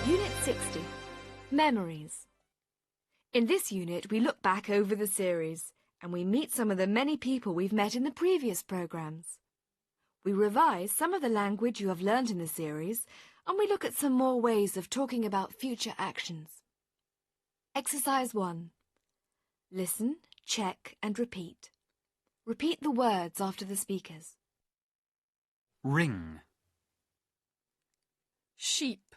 Unit 60, Memories. In this unit, we look back over the series and we meet some of the many people we've met in the previous programmes. We revise some of the language you have learned in the series and we look at some more ways of talking about future actions. Exercise 1. Listen, check and repeat. Repeat the words after the speakers. Ring. Sheep.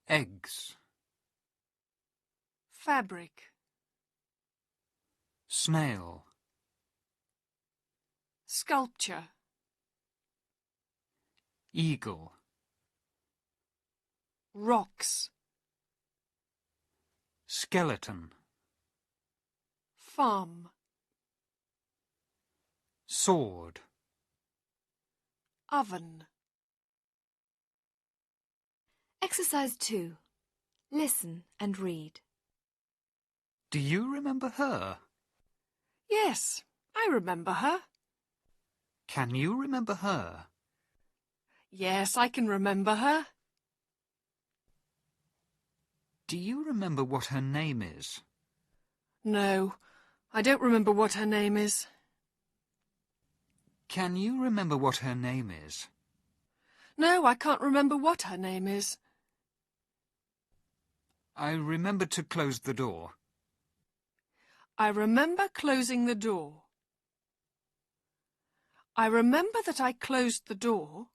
Eggs. Fabric. Snail. Sculpture. Eagle. Rocks. Skeleton. Farm. Sword. Oven. Exercise 2. Listen and read. Do you remember her? Yes, I remember her. Can you remember her? Yes, I can remember her. Do you remember what her name is? No, I don't remember what her name is. Can you remember what her name is? No, I can't remember what her name is. I remember to close the door. I remember closing the door. I remember that I closed the door.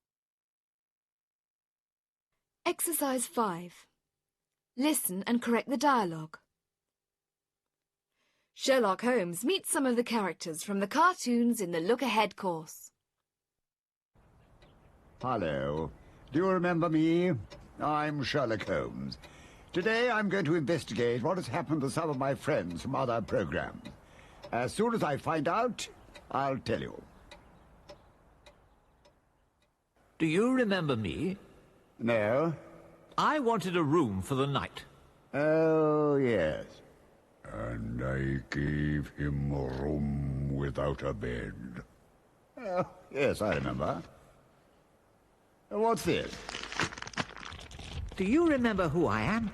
Exercise 5. Listen and correct the dialogue. Sherlock Holmes meets some of the characters from the cartoons in the Look Ahead course. Hello. Do you remember me? I'm Sherlock Holmes. Today I'm going to investigate what has happened to some of my friends from other programs. As soon as I find out, I'll tell you. Do you remember me? No? I wanted a room for the night. Oh, yes. And I gave him a room without a bed. Oh, yes, I remember. What's this? Do you remember who I am?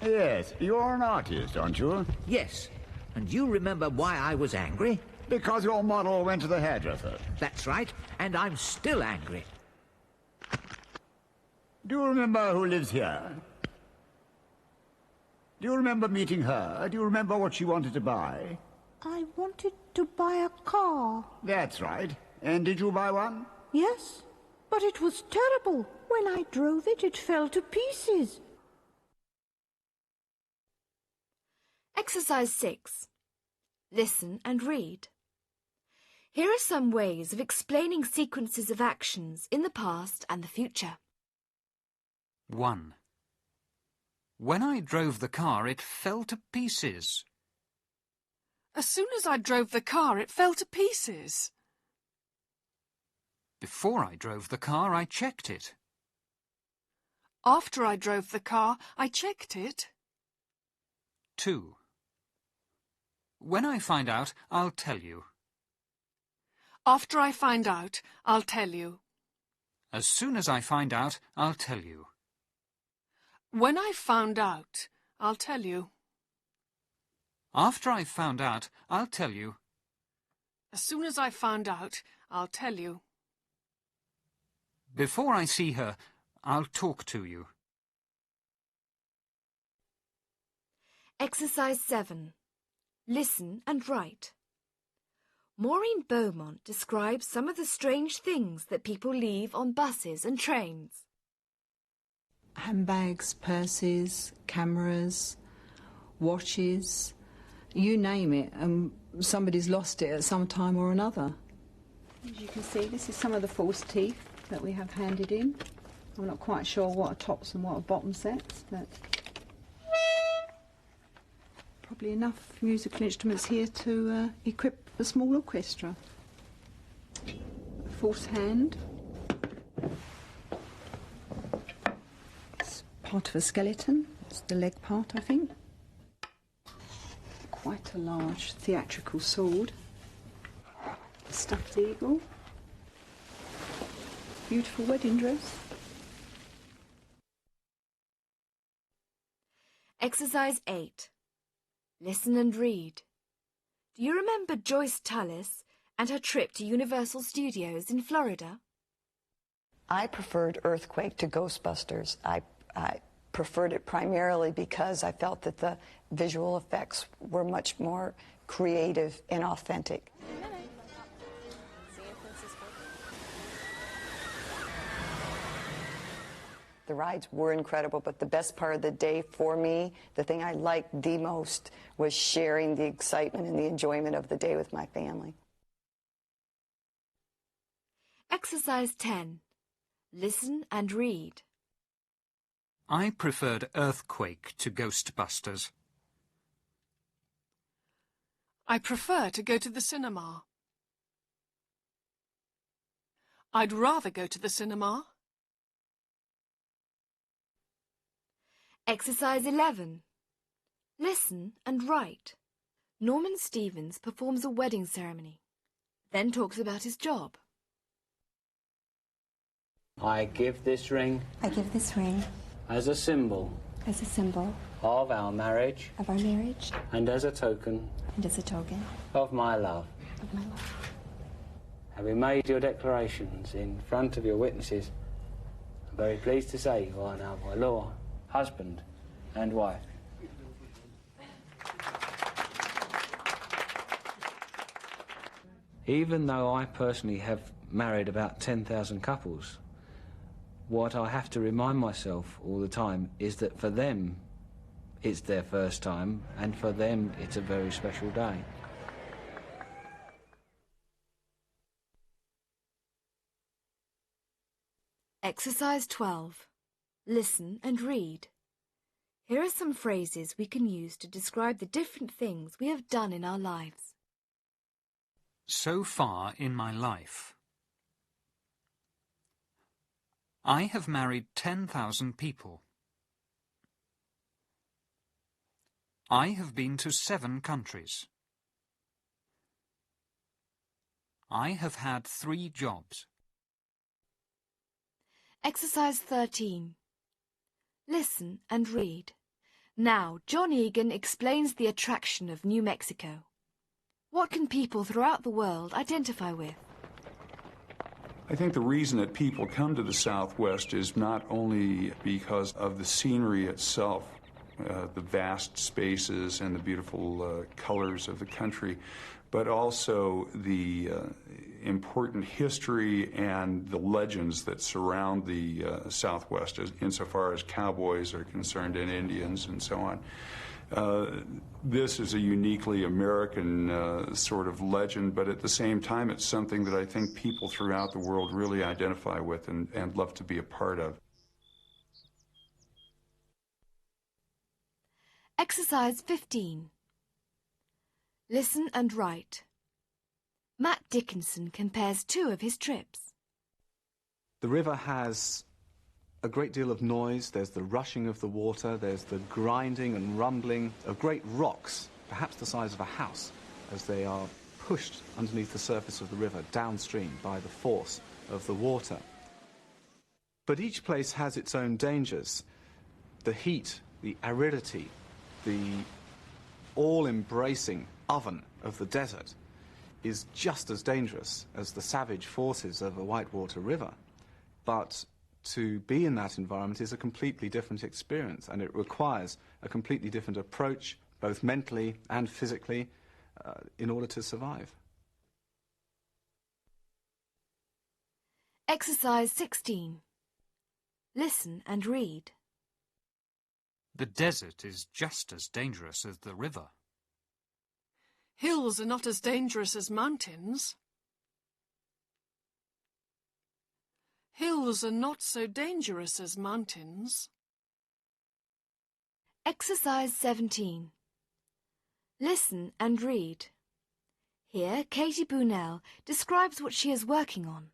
Yes, you're an artist, aren't you? Yes. And you remember why I was angry? Because your model went to the hairdresser. That's right. And I'm still angry. Do you remember who lives here? Do you remember meeting her? Do you remember what she wanted to buy? I wanted to buy a car. That's right. And did you buy one? Yes, but it was terrible. When I drove it, it fell to pieces. Exercise 6. Listen and read. Here are some ways of explaining sequences of actions in the past and the future. 1. When I drove the car, it fell to pieces. As soon as I drove the car, it fell to pieces. Before I drove the car, I checked it. After I drove the car, I checked it. 2. When I find out, I'll tell you. After I find out, I'll tell you. As soon as I find out, I'll tell you. When I found out, I'll tell you. After I've found out, I'll tell you. As soon as I found out, I'll tell you. Before I see her, I'll talk to you. Exercise 7. Listen and write. Maureen Beaumont describes some of the strange things that people leave on buses and trains. Handbags, purses, cameras, watches, you name it, and somebody's lost it at some time or another. As you can see, this is some of the false teeth that we have handed in. I'm not quite sure what are tops and what are bottom sets, but probably enough musical instruments here to equip a small orchestra. A false hand. It's part of a skeleton. It's the leg part, I think. Quite a large theatrical sword. A stuffed eagle. Beautiful wedding dress. Exercise 8. Listen and read. Do you remember Joyce Tullis and her trip to Universal Studios in Florida? I preferred Earthquake to Ghostbusters. I preferred it primarily because I felt that the visual effects were much more creative and authentic. The rides were incredible, but the best part of the day for me, the thing I liked the most, was sharing the excitement and the enjoyment of the day with my family. Exercise 10. Listen and read. I preferred Earthquake to Ghostbusters. I prefer to go to the cinema. I'd rather go to the cinema. Exercise 11. Listen and write. Norman Stevens performs a wedding ceremony, then talks about his job. I give this ring I give this ring as a symbol as a symbol of our marriage of our marriage and as a token and as a token of my love. of my love. Having made your declarations in front of your witnesses, I'm very pleased to say you are now by law husband and wife. Even though I personally have married about 10,000 couples, what I have to remind myself all the time is that for them, it's their first time, and for them, it's a very special day. Exercise 12. Listen and read. Here are some phrases we can use to describe the different things we have done in our lives. So far in my life. I have married 10,000 people. I have been to 7 countries. I have had 3 jobs. Exercise 13. Listen and read. Now, John Egan explains the attraction of New Mexico. What can people throughout the world identify with? I think the reason that people come to the Southwest is not only because of the scenery itself, the vast spaces and the beautiful colors of the country, but also the important history and the legends that surround the Southwest insofar as cowboys are concerned and Indians and so on. This is a uniquely American sort of legend, but at the same time it's something that I think people throughout the world really identify with and love to be a part of. Exercise 15. Listen and write. Matt Dickinson compares 2 of his trips. The river has a great deal of noise. There's the rushing of the water, there's the grinding and rumbling of great rocks, perhaps the size of a house, as they are pushed underneath the surface of the river downstream by the force of the water. But each place has its own dangers. The heat, the aridity, the all-embracing oven of the desert is just as dangerous as the savage forces of a whitewater river. But to be in that environment is a completely different experience, and it requires a completely different approach, both mentally and physically, in order to survive. Exercise 16. Listen and read. The desert is just as dangerous as the river. Hills are not as dangerous as mountains. Hills are not so dangerous as mountains. Exercise 17. Listen and read. Here, Katie Boonell describes what she is working on.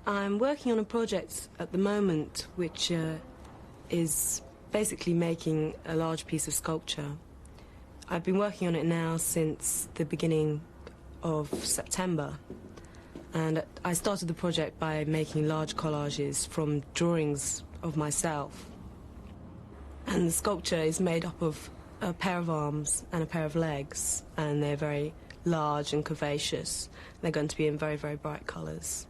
I'm working on a project at the moment which is basically making a large piece of sculpture. I've been working on it now since the beginning of September. And I started the project by making large collages from drawings of myself. And the sculpture is made up of a pair of arms and a pair of legs, and they're very large and curvaceous. They're going to be in very, very bright colours.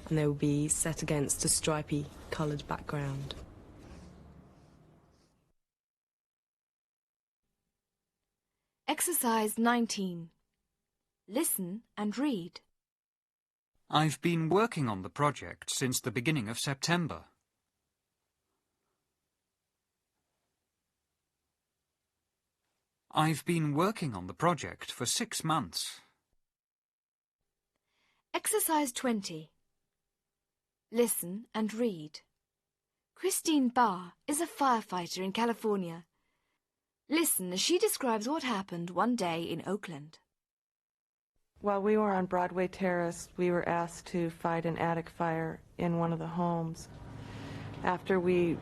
And they will be set against a stripy coloured background. Exercise 19. Listen and read. I've been working on the project since the beginning of September. I've been working on the project for 6 months. Exercise 20. Listen and read. Christine Barr is a firefighter in California. Listen as she describes what happened one day in Oakland. While we were on Broadway Terrace, we were asked to fight an attic fire in one of the homes. After we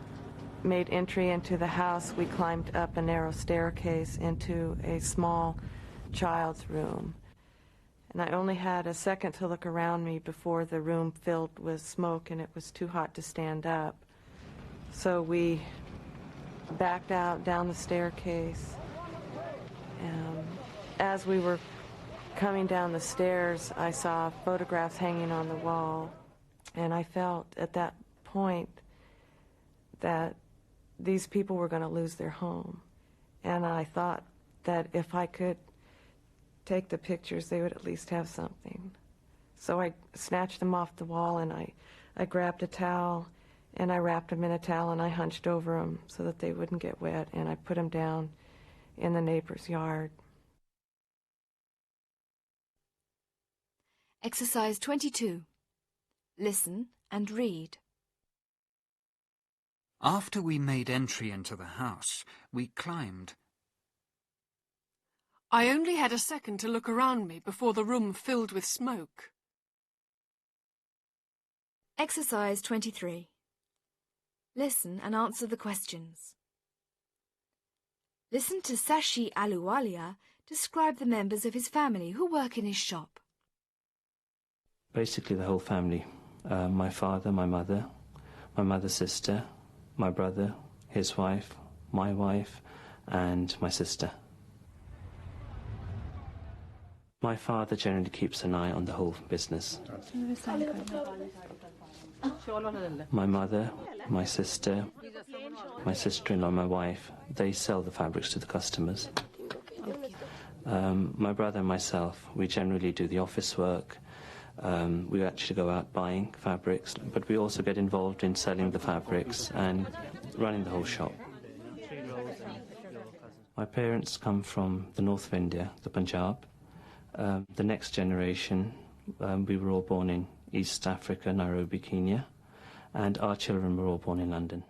made entry into the house, we climbed up a narrow staircase into a small child's room. And I only had a second to look around me before the room filled with smoke and it was too hot to stand up. So we backed out down the staircase. And as we were coming down the stairs, I saw photographs hanging on the wall. And I felt at that point that these people were going to lose their home. And I thought that if I could take the pictures, they would at least have something. So I snatched them off the wall, and I grabbed a towel, and I wrapped them in a towel, and I hunched over them so that they wouldn't get wet, and I put them down in the neighbor's yard. Exercise 22. Listen and read. After we made entry into the house, we climbed. I only had a second to look around me before the room filled with smoke. Exercise 23. Listen and answer the questions. Listen to Sashi Aluwalia describe the members of his family who work in his shop. Basically the whole family. My father, my mother's sister, my brother, his wife, my wife, and my sister. My father generally keeps an eye on the whole business. My mother, my sister, my sister-in-law, my wife, they sell the fabrics to the customers. My brother and myself, we generally do the office work. We actually go out buying fabrics, but we also get involved in selling the fabrics and running the whole shop. My parents come from the north of India, the Punjab. The next generation, we were all born in East Africa, Nairobi, Kenya, and our children were all born in London.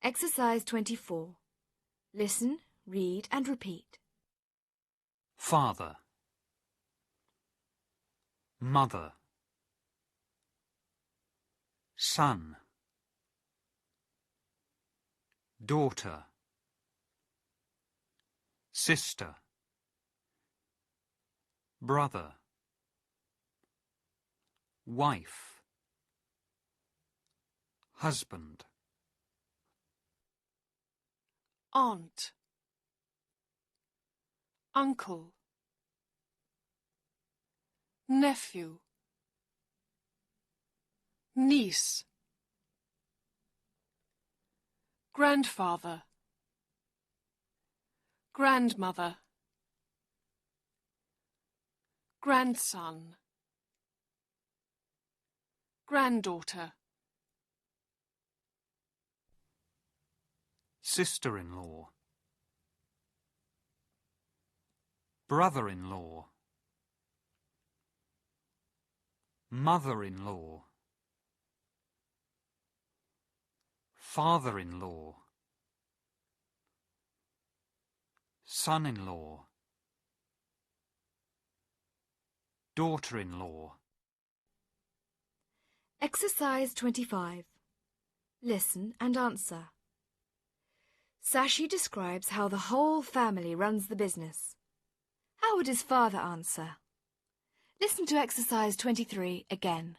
Exercise 24. Listen, read and repeat. Father, mother, son, daughter, sister, brother, wife, husband, Aunt, uncle, nephew, niece, grandfather, grandmother, grandson, granddaughter, sister-in-law, brother-in-law, mother-in-law, father-in-law, son-in-law, daughter-in-law. Exercise 25. Listen and answer. Sashi describes how the whole family runs the business. How would his father answer? Listen to exercise 23 again.